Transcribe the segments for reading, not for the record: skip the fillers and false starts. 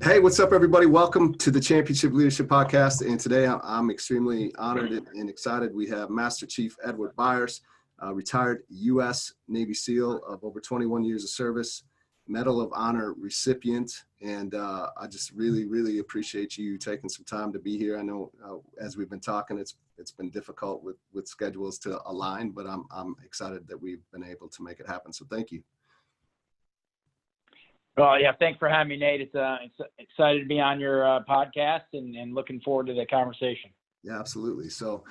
Hey, what's up, everybody? Welcome to the Championship Leadership Podcast. And today I'm extremely honored and excited. We have Master Chief Edward Byers, retired U.S. Navy SEAL of over 21 years of service, Medal of Honor recipient. And I just really appreciate you taking some time to be here. I know as we've been talking, it's been difficult with schedules to align, but I'm excited that we've been able to make it happen. So thank you. Well, yeah, thanks for having me, Nate. It's excited to be on your podcast and looking forward to the conversation. Yeah, absolutely. So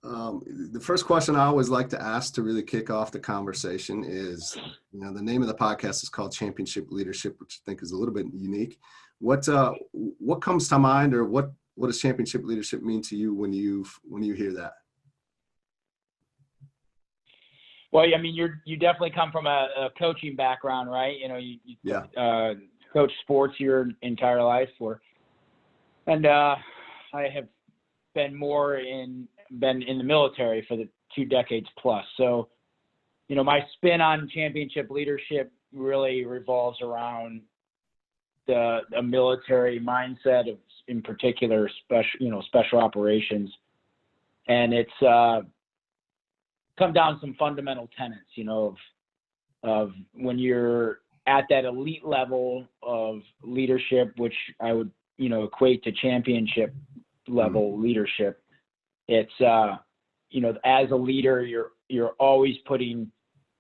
the first question I always like to ask to really kick off the conversation is, the name of the podcast is called Championship Leadership, which I think is a little bit unique. What comes to mind, or what does championship leadership mean to you when you hear that? Well, I mean, you definitely come from a coaching background, right? You coach sports your entire life, and I have been in the military for the 2 decades plus. So, my spin on championship leadership really revolves around the military mindset of, in particular, special operations, and it's come down to some fundamental tenets, of when you're at that elite level of leadership, which I would, equate to championship level leadership. It's, as a leader, you're always putting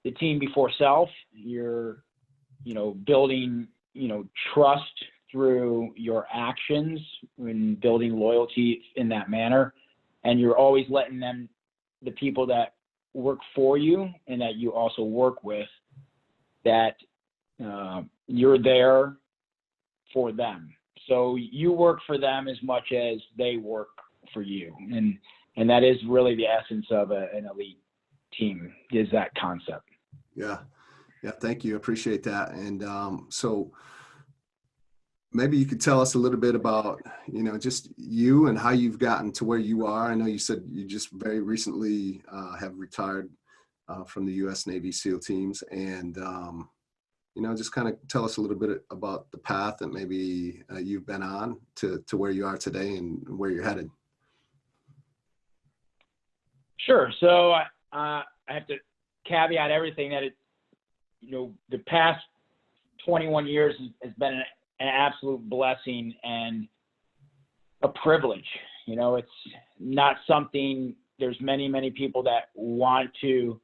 the team before self. You're, building, trust through your actions and building loyalty in that manner. And you're always letting the people that work for you and that you also work with, that you're there for them. So you work for them as much as they work for you. And that is really the essence of an elite team, is that concept. Yeah. Thank you. Appreciate that. And so maybe you could tell us a little bit about, just you and how you've gotten to where you are. I know you said you just very recently have retired from the U.S. Navy SEAL teams, and, just kind of tell us a little bit about the path that maybe you've been on to where you are today and where you're headed. Sure. So I have to caveat everything that the past 21 years has been an absolute blessing and a privilege. It's not something, there's many people that want to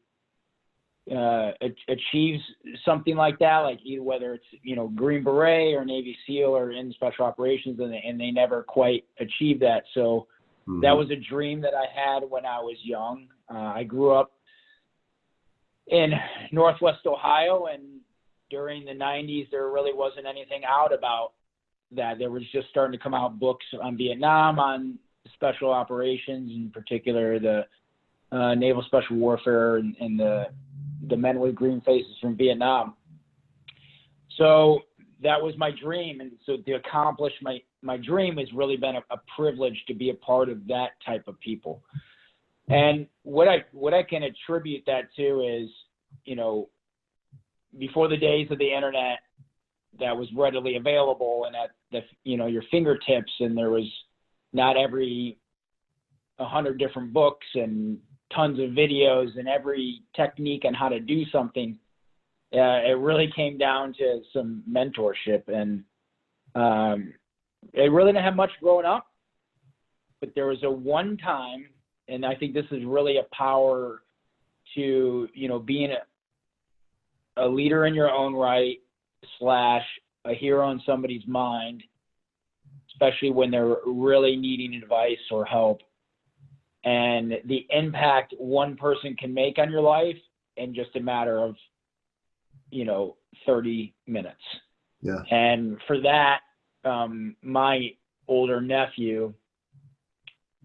achieve something like that, like either whether it's, Green Beret or Navy SEAL or in special operations, and they never quite achieve that. So that was a dream that I had when I was young. I grew up in Northwest Ohio, and during the 90s, there really wasn't anything out about that. There was just starting to come out books on Vietnam, on special operations, in particular the naval special warfare and the men with green faces from Vietnam. So that was my dream. And so to accomplish my dream has really been a privilege to be a part of that type of people. And what I can attribute that to is, before the days of the internet that was readily available and at your fingertips, and there was not every 100 different books and tons of videos and every technique on how to do something, it really came down to some mentorship. And I really didn't have much growing up, but there was a one time, and I think this is really a power to, being a leader in your own right / a hero in somebody's mind, especially when they're really needing advice or help, and the impact one person can make on your life in just a matter of, 30 minutes. Yeah. And for that, my older nephew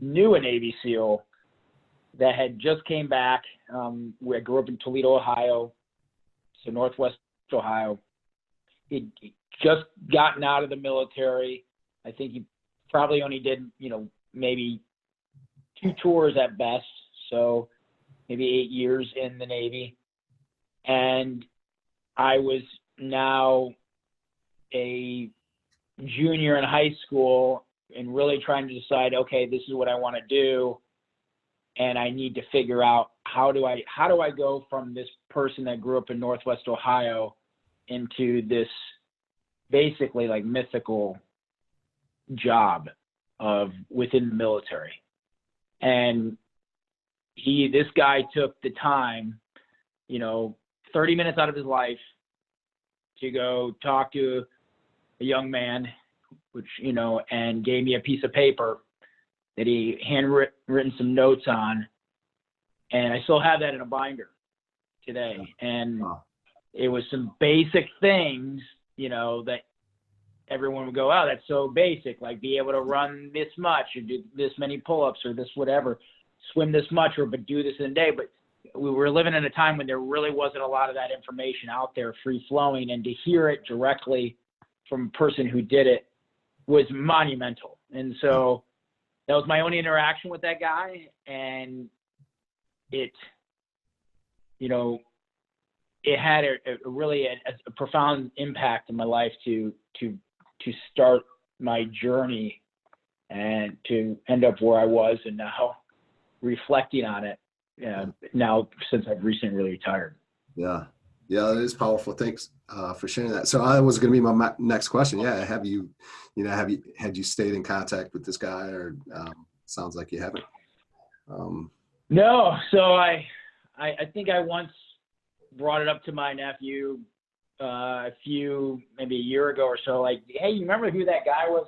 knew a Navy SEAL that had just came back. I grew up in Toledo, Ohio, so Northwest Ohio. He'd just gotten out of the military. I think he probably only did, maybe 2 tours at best. So maybe 8 years in the Navy. And I was now a junior in high school and really trying to decide, okay, this is what I want to do. And I need to figure out how do I go from this person that grew up in Northwest Ohio into this basically like mythical job of within the military. And this guy took the time, 30 minutes out of his life to go talk to a young man, and gave me a piece of paper that he handwritten some notes on. And I still have that in a binder today. And it was some basic things, that everyone would go, oh, that's so basic, like be able to run this much or do this many pull-ups or this whatever, swim this much but do this in a day. But we were living in a time when there really wasn't a lot of that information out there free flowing, and to hear it directly from a person who did it was monumental. And so that was my only interaction with that guy. And it had a really a profound impact in my life to start my journey and to end up where I was, and now reflecting on it now since I've recently retired. Yeah, it is powerful. Thanks for sharing that. So that was going to be my next question. Yeah, had you stayed in contact with this guy, or sounds like you haven't? No. So I think I once brought it up to my nephew maybe a year ago or so, like, hey, you remember who that guy was?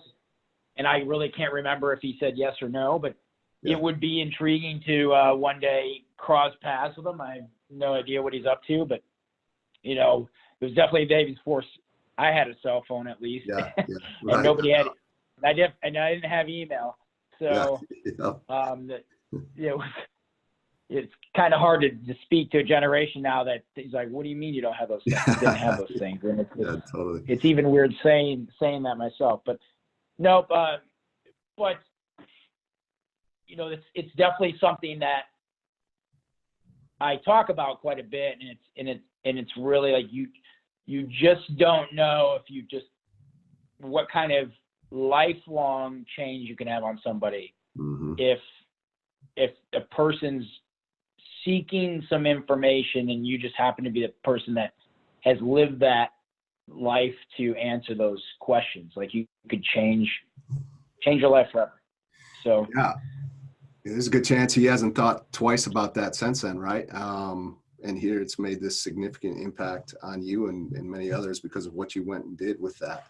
And I really can't remember if he said yes or no, but it would be intriguing to one day cross paths with him. I have no idea what he's up to, but it was definitely days before I had a cell phone, at least. Yeah. Right. And nobody had it. I didn't have email. So it's kind of hard to speak to a generation now that he's like, what do you mean you don't have those things? You didn't have those things. And totally. It's even weird saying that myself, but no, but it's definitely something that I talk about quite a bit, and it's really like you just don't know what kind of lifelong change you can have on somebody if a person's seeking some information and you just happen to be the person that has lived that life to answer those questions. Like you could change your life forever. So yeah, there's a good chance he hasn't thought twice about that since then, right? And here it's made this significant impact on you and many others because of what you went and did with that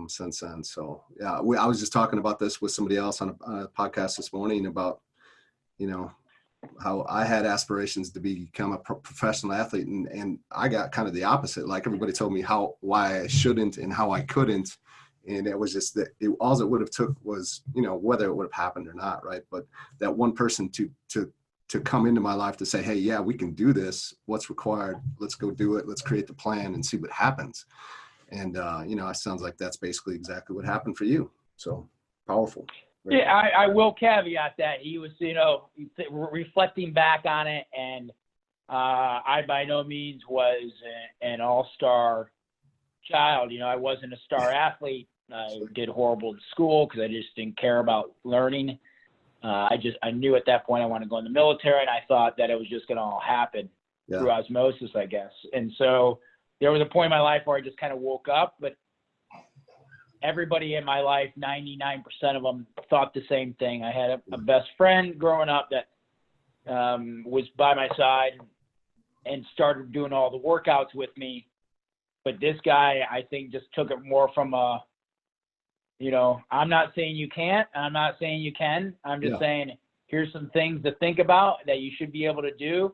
since then. So yeah, I was just talking about this with somebody else on a podcast this morning about, how I had aspirations to become a professional athlete, and I got kind of the opposite. Like everybody told me why I shouldn't and how I couldn't. And it was just that all it would have took was, whether it would have happened or not. Right. But that one person to come into my life to say, hey, yeah, we can do this. What's required? Let's go do it. Let's create the plan and see what happens. And, it sounds like that's basically exactly what happened for you. So powerful. Right. Yeah, I will caveat that he was, reflecting back on it, and I by no means was an all-star child. I wasn't a star athlete. I did horrible in school because I just didn't care about learning. I knew at that point I wanted to go in the military, and I thought that it was just going to all happen through osmosis, I guess. And so there was a point in my life where I just kind of woke up, but everybody in my life, 99% of them thought the same thing. I had a best friend growing up that was by my side and started doing all the workouts with me. But this guy, I think, just took it more from I'm not saying you can't. I'm not saying you can. I'm just saying here's some things to think about that you should be able to do.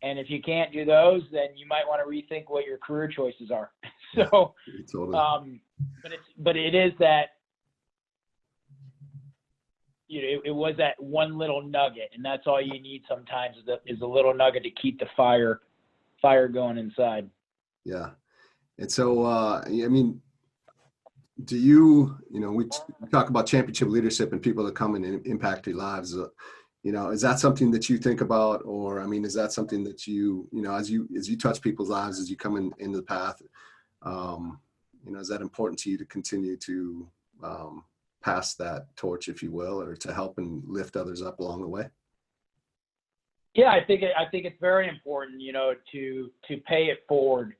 And if you can't do those, then you might want to rethink what your career choices are. So, totally. But it is that, it was that one little nugget, and that's all you need sometimes is a little nugget to keep the fire going inside. Yeah. And so, do you, we talk about championship leadership and people that come and impact your lives. Is that something that you think about, or, is that something that you, as you touch people's lives, as you come into the path, is that important to you to continue to pass that torch, if you will, or to help and lift others up along the way? Yeah, I think it's very important, to pay it forward.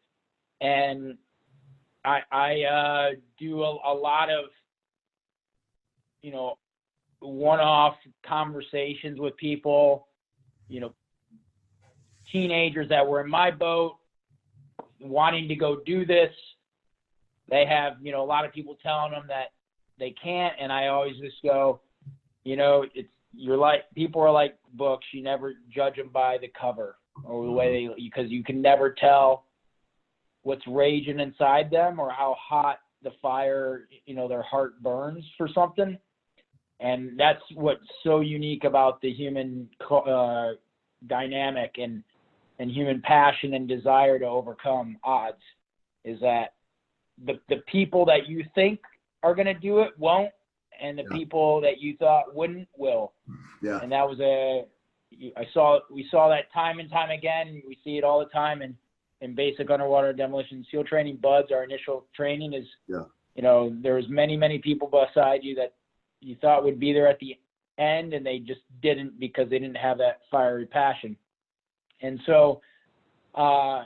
And I do a lot of, one-off conversations with people, teenagers that were in my boat wanting to go do this. They have, a lot of people telling them that they can't. And I always just go, people are like books. You never judge them by the cover or the way because you can never tell what's raging inside them or how hot the fire, their heart burns for something. And that's what's so unique about the human dynamic and human passion and desire to overcome odds, is that the people that you think are going to do it won't, and the people that you thought wouldn't will. Yeah. And that was we saw that time and time again. We see it all the time in basic underwater demolition SEAL training. BUDS, our initial training is, there was many people beside you that you thought would be there at the end, and they just didn't because they didn't have that fiery passion. And so I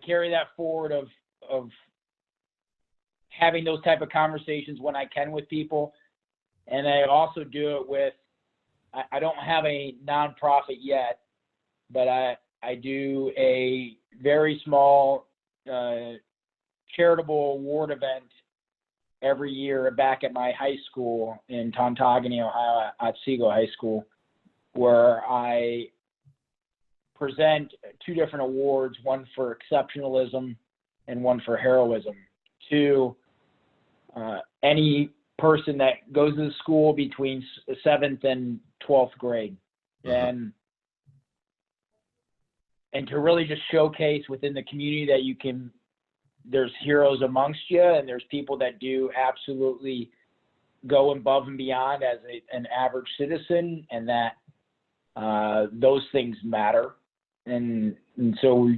carry that forward of having those type of conversations when I can with people. And I also do it with, I don't have a nonprofit yet, but I do a very small charitable award event every year back at my high school in Tontogany, Ohio, at Otsego High School, where I present 2 different awards, one for exceptionalism and one for heroism, to any person that goes to school between 7th and 12th grade. And to really just showcase within the community that there's heroes amongst you, and there's people that do absolutely go above and beyond as an average citizen, and that those things matter. And so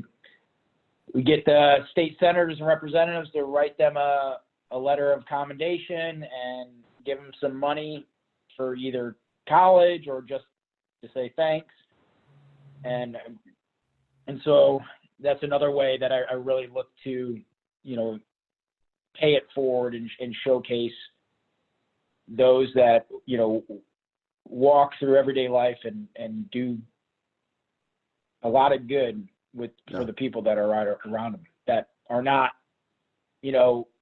we get the state senators and representatives to write them a letter of commendation and give them some money for either college or just to say thanks. And so that's another way that I really look to, pay it forward and showcase those that, walk through everyday life and do a lot of good for the people that are right around them, that are not,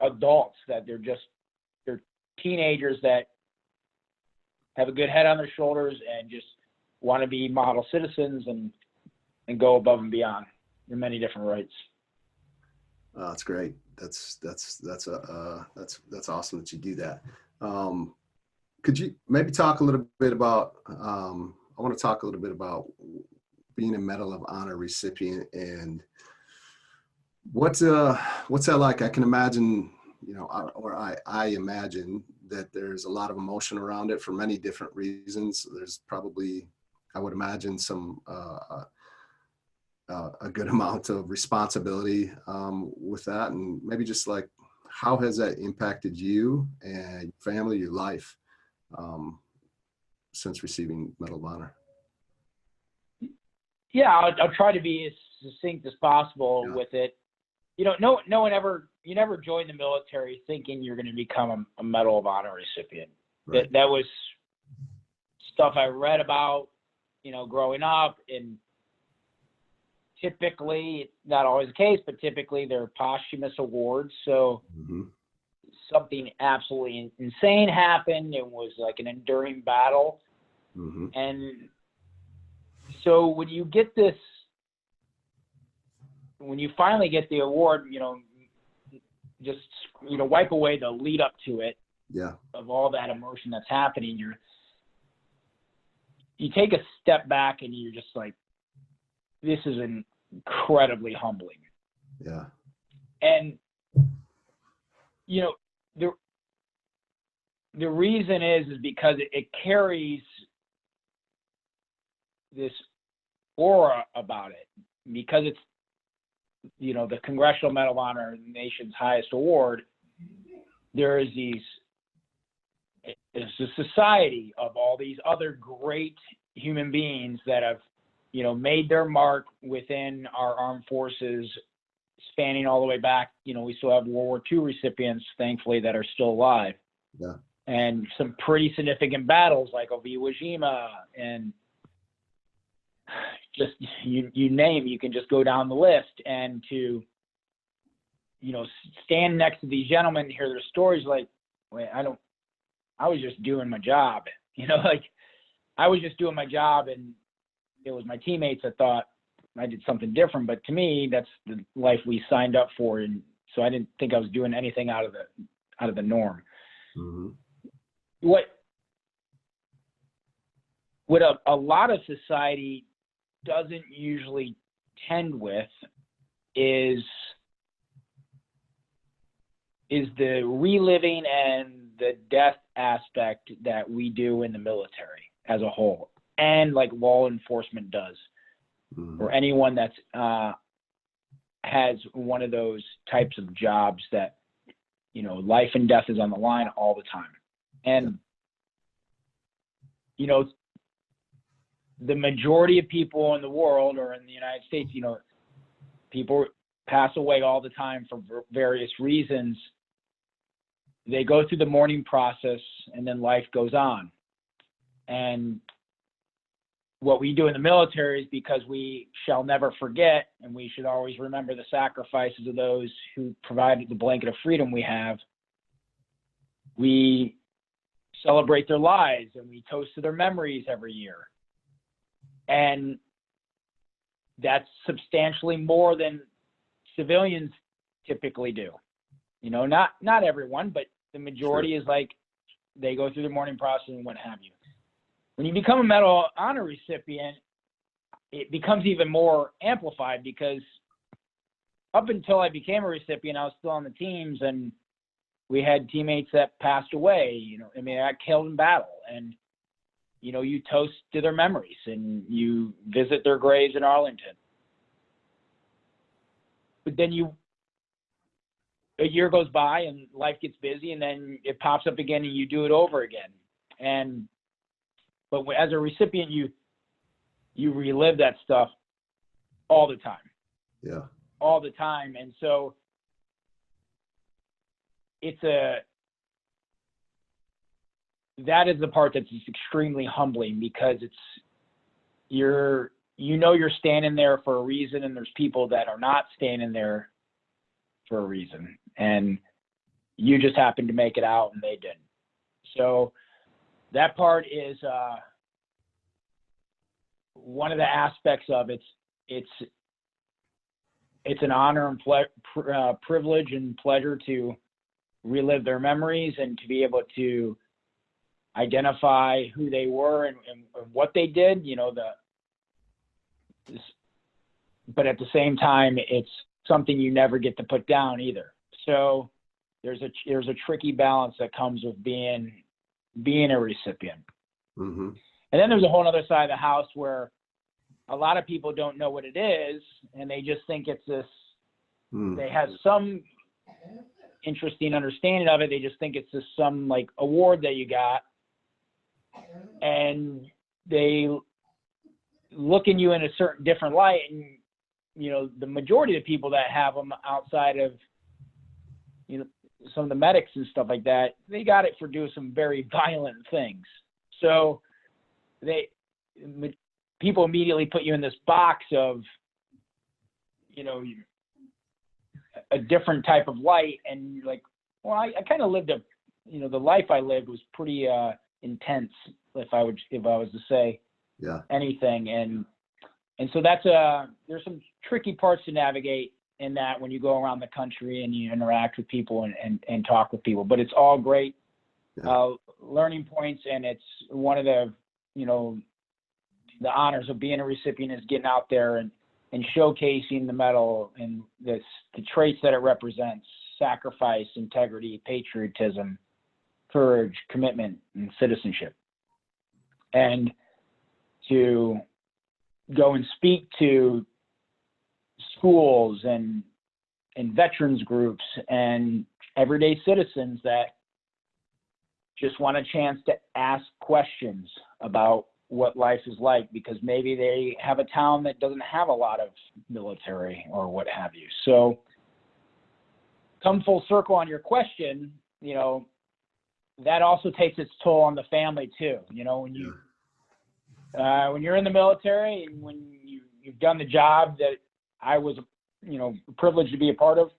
adults, that they're teenagers that have a good head on their shoulders and just want to be model citizens and go above and beyond in many different rights. That's great. That's awesome that you do that. Could you maybe talk a little bit about, I want to talk a little bit about being a Medal of Honor recipient, and what's that like? I can imagine, I imagine that there's a lot of emotion around it for many different reasons. There's probably, I would imagine, some a good amount of responsibility with that, and maybe just like, how has that impacted you and your family, your life, since receiving Medal of Honor? Yeah, I'll try to be as succinct as possible with it. No one ever, you never join the military thinking you're going to become a Medal of Honor recipient. Right. That was stuff I read about, growing up, and typically, not always the case, but typically they're posthumous awards. So something absolutely insane happened. It was like an enduring battle. And so when you get this, when you finally get the award, just, wipe away the lead up to it of all that emotion that's happening. You take a step back and you're just like, this is incredibly humbling. Yeah. And, the reason is because it carries this aura about it, because it's the Congressional Medal of Honor, the nation's highest award, there is it's a society of all these other great human beings that have, made their mark within our armed forces, spanning all the way back. We still have World War II recipients, thankfully, that are still alive. Yeah. And some pretty significant battles like Iwo Jima, and just you name, you can just go down the list. And to, stand next to these gentlemen and hear their stories, like, wait, I was just doing my job, like I was just doing my job, and it was my teammates that thought I did something different. But to me, that's the life we signed up for. And so I didn't think I was doing anything out of the norm. Mm-hmm. What a lot of society doesn't usually tend with is the reliving and the death aspect that we do in the military as a whole, and like law enforcement does, or anyone that's has one of those types of jobs that, life and death is on the line all the time. And, the majority of people in the world, or in the United States, people pass away all the time for various reasons. They go through the mourning process, and then life goes on. And what we do in the military is, because we shall never forget, and we should always remember the sacrifices of those who provided the blanket of freedom we have, we celebrate their lives and we toast to their memories every year. And that's substantially more than civilians typically do. Not everyone, but the majority is like, they go through the mourning process and what have you. When you become a Medal of Honor recipient, it becomes even more amplified, because up until I became a recipient, I was still on the teams, and we had teammates that passed away. I got killed in battle, and you toast to their memories and you visit their graves in Arlington. But then a year goes by and life gets busy, and then it pops up again and you do it over again. But as a recipient, you relive that stuff all the time. Yeah. All the time. And so that is the part that's just extremely humbling, because you're standing there for a reason, and there's people that are not standing there for a reason, and you just happened to make it out and they didn't. So that part is one of the aspects of it. It's an honor and privilege and pleasure to relive their memories, and to be able to identify who they were and what they did, but at the same time, it's something you never get to put down either. So there's a tricky balance that comes with being a recipient. Mm-hmm. And then there's a whole other side of the house where a lot of people don't know what it is, and they just think it's this, they have some interesting understanding of it. They just think it's just some like award that you got, and they look at you in a certain different light. And the majority of the people that have them, outside of some of the medics and stuff like that, they got it for doing some very violent things. So people immediately put you in this box of a different type of light, and you're like, well, I kind of lived the life I lived was pretty intense, if I was to say anything. And so there's some tricky parts to navigate in that, when you go around the country and you interact with people and talk with people. But it's all great learning points, and it's one of the honors of being a recipient is getting out there and showcasing the medal and the traits that it represents: sacrifice, integrity, patriotism, courage, commitment, and citizenship. And to go and speak to schools and veterans groups and everyday citizens that just want a chance to ask questions about what life is like, because maybe they have a town that doesn't have a lot of military or what have you. So come full circle on your question, you know, that also takes its toll on the family too. You know, when you're in the military and when you've done the job that I was, you know, privileged to be a part of,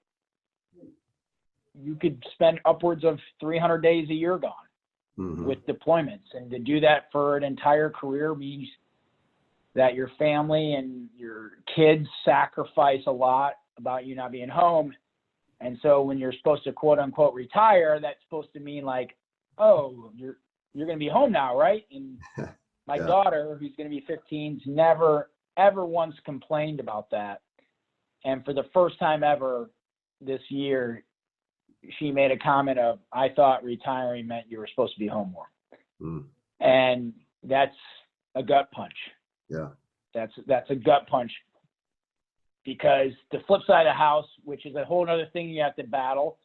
you could spend upwards of 300 days a year gone with deployments. And to do that for an entire career means that your family and your kids sacrifice a lot about you not being home. And so when you're supposed to quote unquote retire, that's supposed to mean like, oh, you're going to be home now, right? And my daughter, who's going to be 15, never, ever once complained about that. And for the first time ever this year, she made a comment of, I thought retiring meant you were supposed to be home more. And that's a gut punch. Yeah. That's a gut punch, because the flip side of the house, which is a whole other thing you have to battle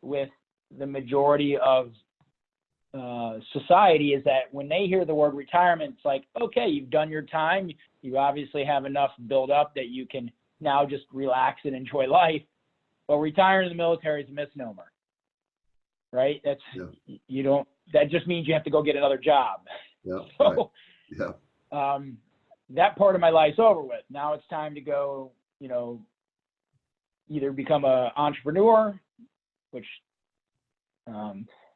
with the majority of society, is that when they hear the word retirement, it's like, okay, you've done your time. You obviously have enough build up that you can now just relax and enjoy life. But retiring in the military is a misnomer, right? That's you don't. That just means you have to go get another job. Yeah. So, right. that part of my life's over with. Now it's time to go, you know, either become an entrepreneur, which,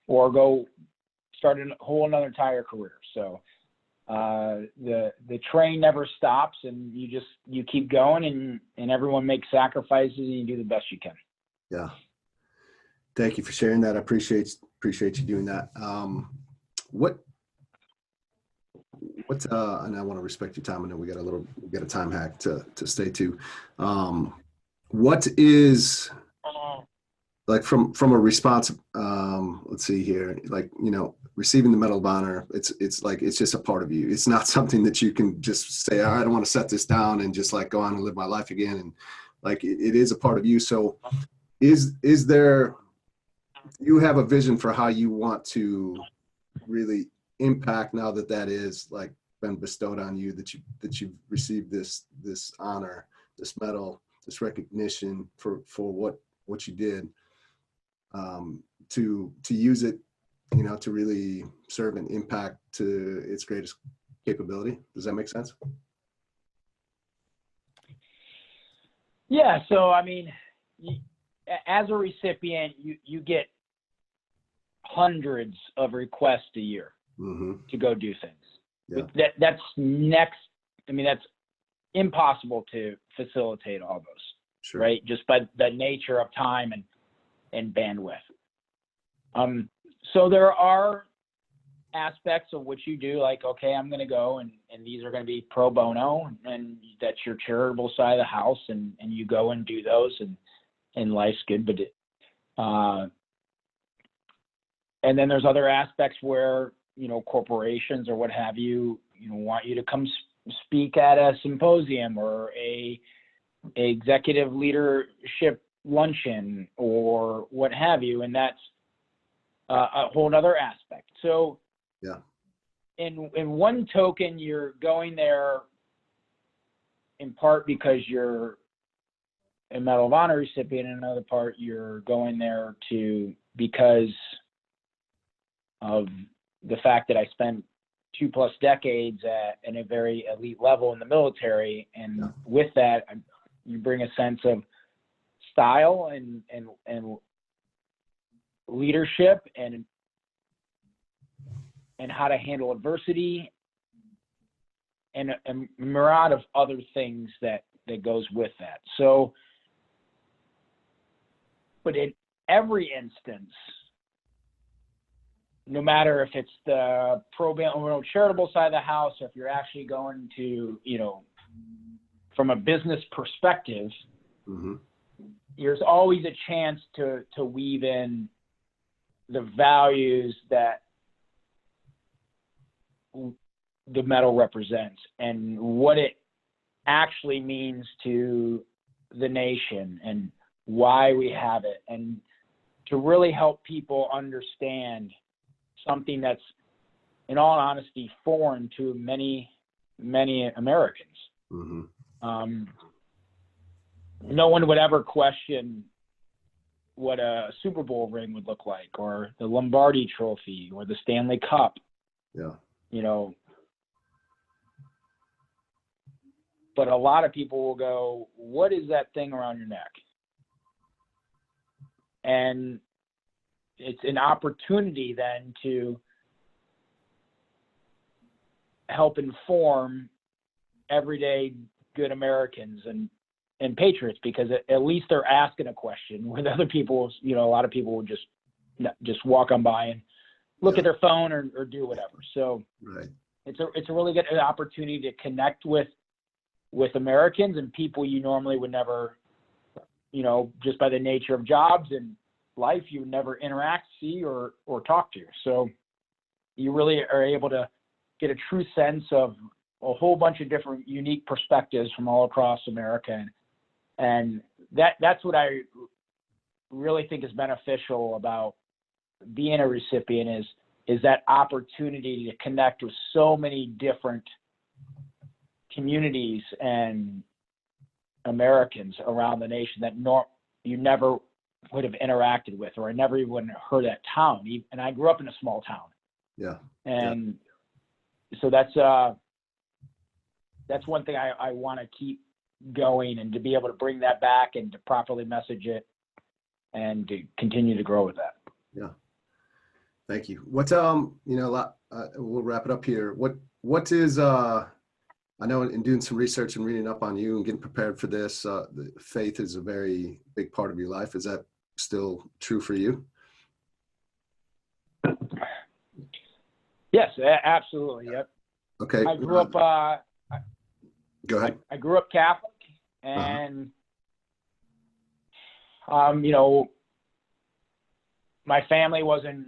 or go start a whole another entire career. So the train never stops, and you keep going, and everyone makes sacrifices, and you do the best you can. Yeah. Thank you for sharing that. I appreciate you doing that. And I want to respect your time. I know we got a time hack to stay to. What is, like, from a response, let's see here, like, you know, receiving the Medal of Honor, it's like, it's just a part of you. It's not something that you can just say, all right, I want to set this down and just like go on and live my life again. And like, it is a part of you. So is there, you have a vision for how you want to really impact, now that is like been bestowed on you, that you've received this honor, this medal, this recognition for what you did, to use it, you know, to really serve and impact to its greatest capability? Does that make sense? Yeah. So, I mean, as a recipient, you get hundreds of requests a year to go do things. Yeah. That's next. I mean, that's impossible to facilitate all those, Sure. right? Just by the nature of time and bandwidth. So there are aspects of what you do, like, okay, I'm going to go and these are going to be pro bono, and that's your charitable side of the house, and you go and do those, and life's good. But and then there's other aspects where, you know, corporations or what have you, you know, want you to come speak at a symposium or a executive leadership luncheon or what have you, and that's a whole other aspect. So yeah, in one token, you're going there in part because you're a Medal of Honor recipient, in another part you're going there because of the fact that I spent 2+ decades at a very elite level in the military, and with that, you bring a sense of style and leadership and how to handle adversity and a myriad of other things that goes with that. So, but in every instance, no matter if it's the pro bono charitable side of the house, or if you're actually going to, you know, from a business perspective, there's always a chance to weave in the values that the medal represents and what it actually means to the nation and why we have it, and to really help people understand something that's, in all honesty, foreign to many, many Americans. Mm-hmm. No one would ever question what a Super Bowl ring would look like, or the Lombardi Trophy, or the Stanley Cup. Yeah. You know, but a lot of people will go, "What is that thing around your neck?" And it's an opportunity then to help inform everyday good Americans and patriots, because at least they're asking a question, with other people, you know, a lot of people will just walk on by and look at their phone or do whatever. So right. It's a really good opportunity to connect with Americans and people you normally would never, you know, just by the nature of jobs and life, you would never interact, see, or talk to. So you really are able to get a true sense of a whole bunch of different unique perspectives from all across America. And that's what I really think is beneficial about being a recipient is that opportunity to connect with so many different communities and Americans around the nation that you never would have interacted with, or I never even heard that town. And I grew up in a small town. Yeah. And so that's one thing I want to keep going, and to be able to bring that back and to properly message it and to continue to grow with that. Yeah. Thank you. What, you know, we'll wrap it up here. What is, I know in doing some research and reading up on you and getting prepared for this, the faith is a very big part of your life. Is that still true for you? Yes, absolutely. Yep. Okay. I grew up, go ahead. I grew up Catholic, and, you know, my family wasn't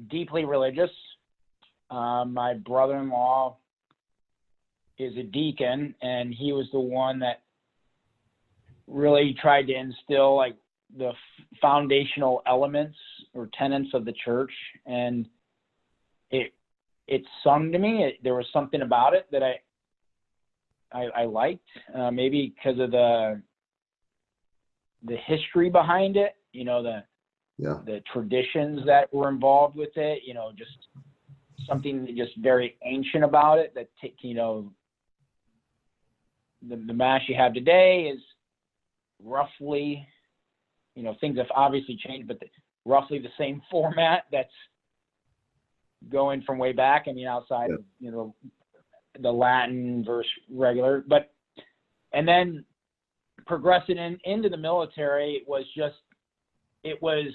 deeply religious. My brother-in-law is a deacon, and he was the one that really tried to instill like the foundational elements or tenets of the church. And it sung to me. There was something about it that I liked, maybe because of the history behind it, you know, the traditions that were involved with it, you know, just something just very ancient about it that, you know, the mass you have today is roughly, you know, things have obviously changed, but roughly the same format that's going from way back. I mean, outside of, you know, the Latin versus regular, and then progressing into the military it was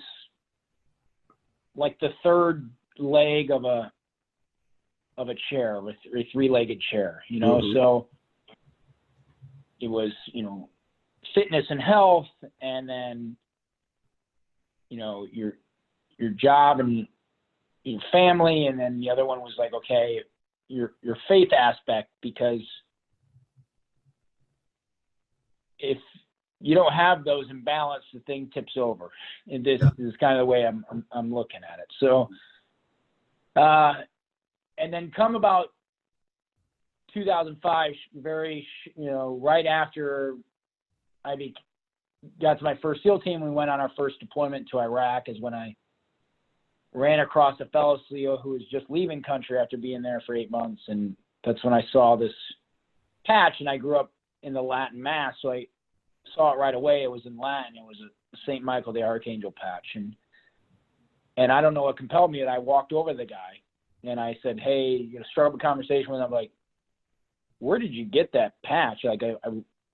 like the third leg of a chair, a three-legged chair, you know. Mm-hmm. So it was, you know, fitness and health, and then, you know, your job and your family, and then the other one was like, okay, your faith aspect, because if you don't have those in balance, the thing tips over. And this is kind of the way I'm looking at it. So, and then come about 2005, very, you know, right after I got to my first SEAL team, we went on our first deployment to Iraq, is when I ran across a fellow SEAL who was just leaving country after being there for 8 months. And that's when I saw this patch, and I grew up in the Latin Mass, so I saw it right away. It was in Latin. It was a St. Michael the Archangel patch. And I don't know what compelled me, and I walked over to the guy and I said, hey, you know, start up a conversation with him. I'm like, where did you get that patch? Like,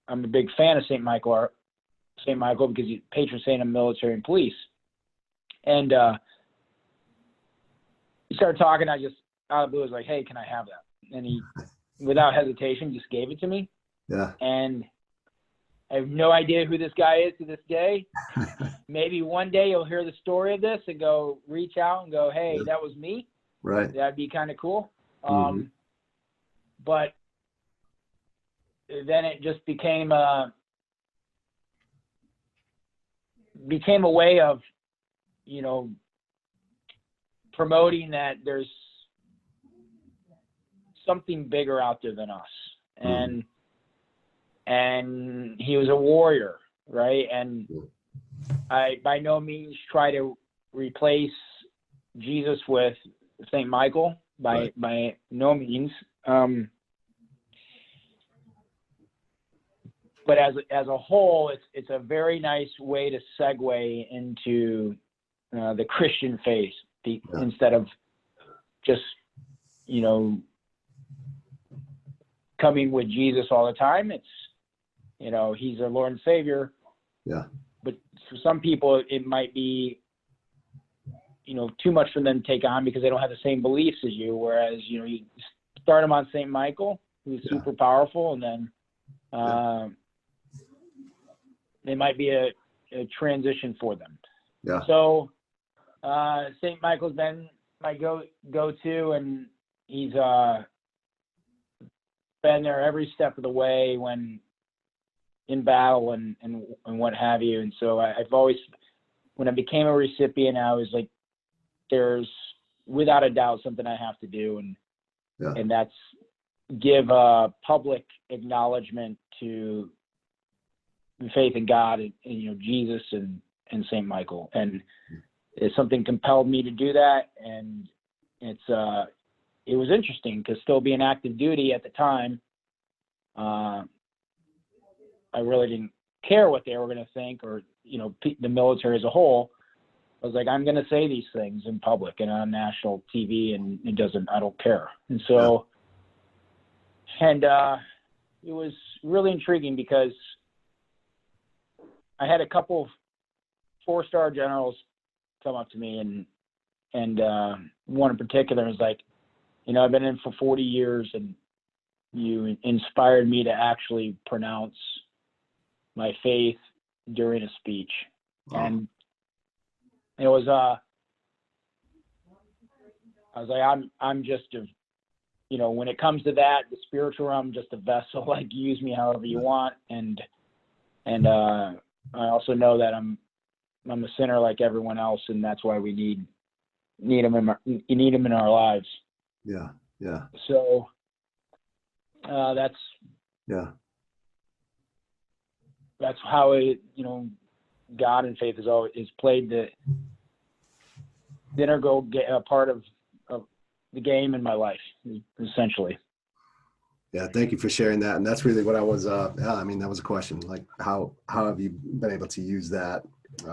I'm a big fan of St. Michael because he's patron saint of military and police. And he started talking. I just, out of the blue, was like, hey, can I have that? And he, without hesitation, just gave it to me. Yeah. And I have no idea who this guy is to this day. Maybe one day you'll hear the story of this and go reach out and go, hey, that was me. Right. That'd be kind of cool. But then it just became became a way of, promoting that there's something bigger out there than us. And he was a warrior, right? And I by no means try to replace Jesus with St. Michael, by no means. But as a whole, it's a very nice way to segue into the Christian faith, instead of just, coming with Jesus all the time. It's, he's our Lord and Savior. Yeah. But for some people, it might be, too much for them to take on because they don't have the same beliefs as you. Whereas, you start them on St. Michael, who's super powerful, and then they might be a transition for them. Yeah. So St. Michael's been my go-to, and he's been there every step of the way when in battle and what have you. And so I've always, when I became a recipient, I was like, there's without a doubt something I have to do, and that's give a public acknowledgement to the faith in God and Jesus and St. Michael. And it's something compelled me to do that. And it was interesting because still being active duty at the time, I really didn't care what they were going to think, or, the military as a whole. I was like, I'm going to say these things in public and on national TV, and I don't care. And so, it was really intriguing because I had a couple of 4-star generals come up to me, and one in particular was like, I've been in for 40 years, and you inspired me to actually pronounce my faith during a speech. And it was, I was like, I'm just when it comes to that, the spiritual realm, just a vessel, like, use me however you want. And I also know that I'm a sinner like everyone else, and that's why we need him in our lives. Yeah. Yeah. So that's how it, God and faith is played the integral part of the game in my life, essentially. Yeah, thank you for sharing that. And that's really what I was, that was a question, like how have you been able to use that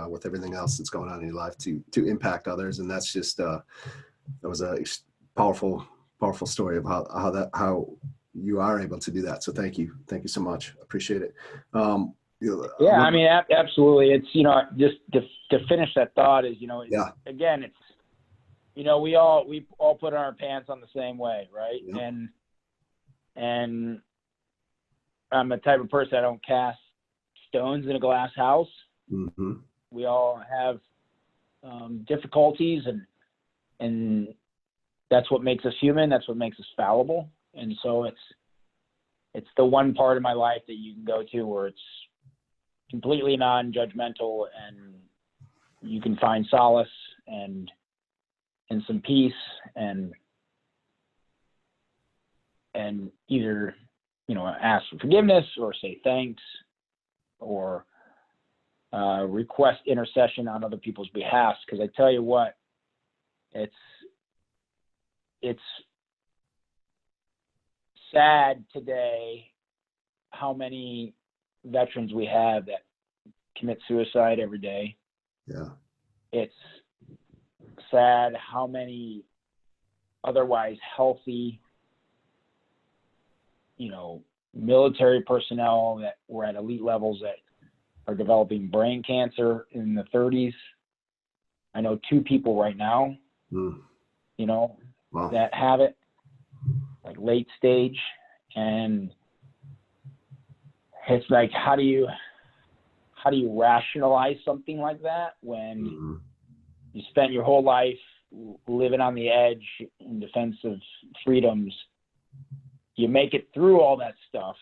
with everything else that's going on in your life to impact others? And that's just, that was a powerful story of how you are able to do that. So thank you so much. Appreciate it. Absolutely. It's, just to finish that thought is, again, it's, we all put our pants on the same way. Right. Yeah. And I'm the type of person, I don't cast stones in a glass house. Mm-hmm. We all have difficulties, and that's what makes us human. That's what makes us fallible. And so it's the one part of my life that you can go to where it's completely non-judgmental, and you can find solace and some peace, and either, ask for forgiveness or say thanks, or request intercession on other people's behalf. Because I tell you what, it's sad today how many veterans we have that commit suicide every day. Yeah. It's sad how many otherwise healthy, military personnel that were at elite levels that are developing brain cancer in the 30s. I know 2 people right now, Wow. that have it, like late stage. And it's like, how do you rationalize something like that when you spent your whole life living on the edge in defense of freedoms? You make it through all that stuff,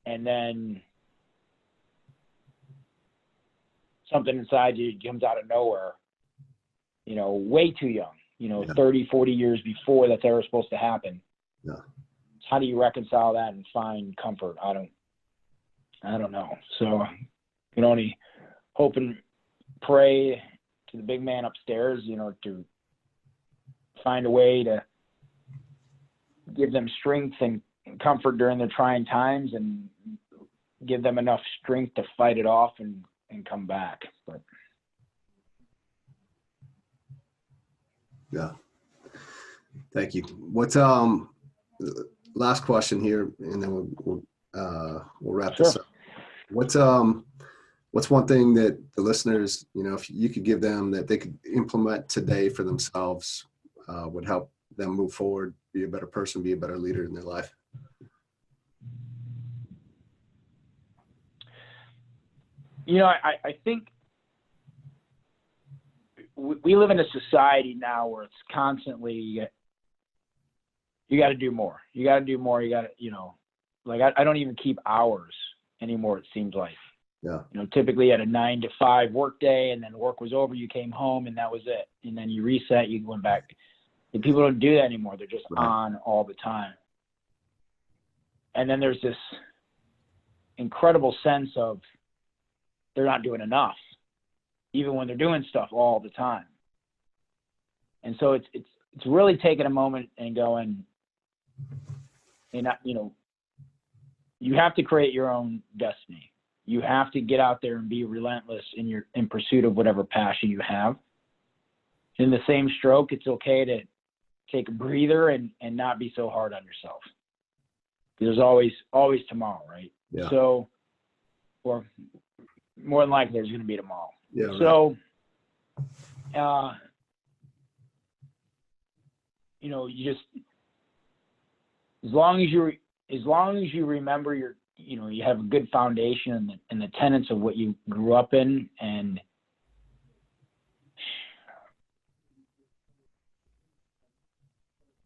and then something inside you comes out of nowhere, way too young, Yeah. 30, 40 years before that's ever supposed to happen. Yeah. How do you reconcile that and find comfort? I don't know. So you can only hope and pray to the big man upstairs, to find a way to give them strength and comfort during their trying times and give them enough strength to fight it off and come back. But yeah. Thank you. What's last question here, and then we'll wrap this up. What's one thing that the listeners, if you could give them that they could implement today for themselves, would help them move forward, be a better person, be a better leader in their life? I think we live in a society now where it's constantly, you got to do more. You got to do more. You got to, I don't even keep hours anymore, it seems like. Yeah. Typically at a 9 to 5 work day, and then work was over, you came home and that was it. And then you reset, you went back. And people don't do that anymore. They're just on all the time. And then there's this incredible sense of they're not doing enough, even when they're doing stuff all the time. And so it's really taking a moment and going, and you have to create your own destiny. You have to get out there and be relentless in pursuit of whatever passion you have. In the same stroke, it's okay to take a breather and not be so hard on yourself. There's always tomorrow, right? Yeah. So, or more than likely there's going to be tomorrow. Yeah. Right. So, you just, as long as you remember you have a good foundation and the tenets of what you grew up in, and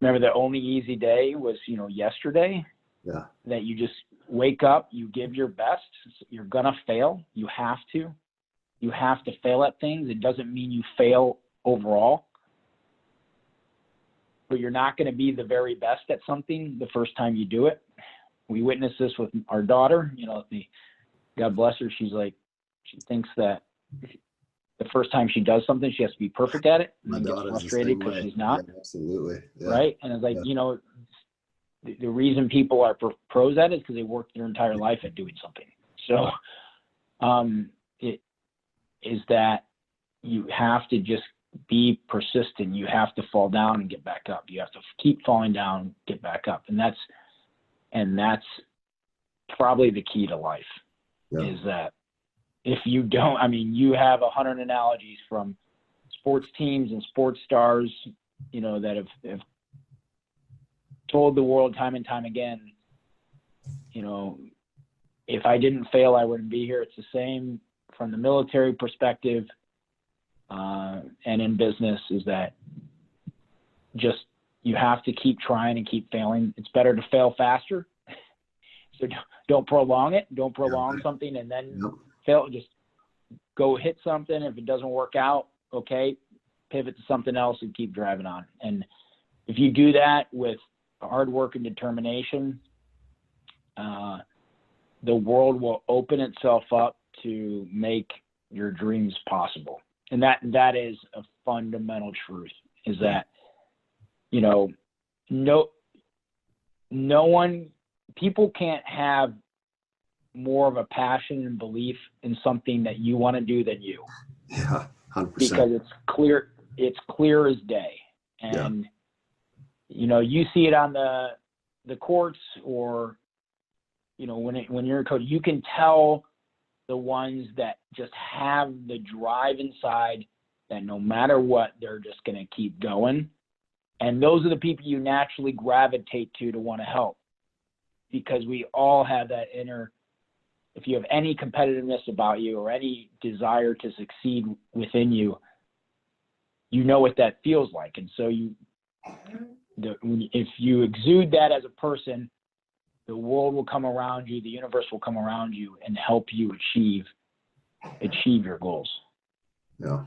remember the only easy day was, yesterday. Yeah. That you just wake up, you give your best. You're going to fail. You have to fail at things. It doesn't mean you fail overall, but you're not going to be the very best at something the first time you do it. We witnessed this with our daughter, God bless her. She thinks that the first time she does something, she has to be perfect at it. My and gets daughter's frustrated the same because way. she's not. Yeah, absolutely. Yeah. Right. And it's the reason people are pros at it is because they work their entire life at doing something. So it is that you have to just be persistent. You have to fall down and get back up. You have to keep falling down, get back up. And that's probably the key to life. Yeah. Is that if you don't, you have 100 analogies from sports teams and sports stars, that have told the world time and time again, if I didn't fail, I wouldn't be here. It's the same from the military perspective, and in business, is that just, you have to keep trying and keep failing. It's better to fail faster. So don't prolong it. Don't prolong something and then fail. Just go hit something. If it doesn't work out, okay, pivot to something else and keep driving on. And if you do that with hard work and determination, the world will open itself up to make your dreams possible. And that is a fundamental truth, is that, people can't have more of a passion and belief in something that you want to do than you. Yeah, 100%. Because it's clear as day. And, you see it on the courts, or, when you're a coach, you can tell the ones that just have the drive inside that no matter what, they're just going to keep going. And those are the people you naturally gravitate to want to help, because we all have that inner, if you have any competitiveness about you or any desire to succeed within you, you know what that feels like. And so if you exude that as a person, the world will come around you, the universe will come around you and help you achieve achieve your goals. Yeah.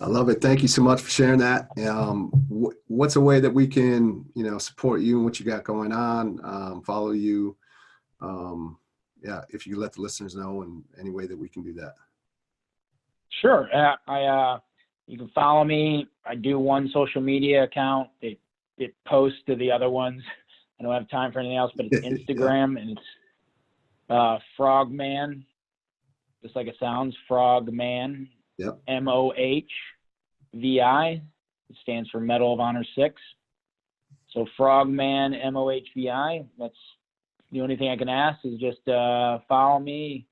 I love it. Thank you so much for sharing that. What's a way that we can, support you and what you got going on, follow you? If you let the listeners know in any way that we can do that. Sure. You can follow me. I do one social media account. It posts to the other ones. I don't have time for anything else, but it's Instagram and it's Frogman, just like it sounds, Frogman. Yep. MOHVI. It stands for Medal of Honor 6. So Frogman MOHVI. That's the only thing I can ask is just follow me,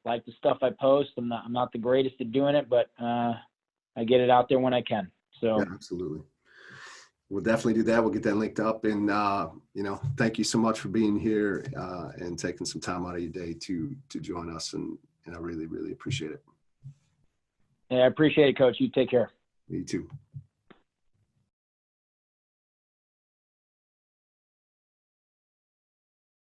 like the stuff I post. I'm not the greatest at doing it, but I get it out there when I can. So yeah, absolutely. We'll definitely do that. We'll get that linked up. And, thank you so much for being here and taking some time out of your day to join us. And I really, really appreciate it. Yeah, I appreciate it, Coach. You take care. You too.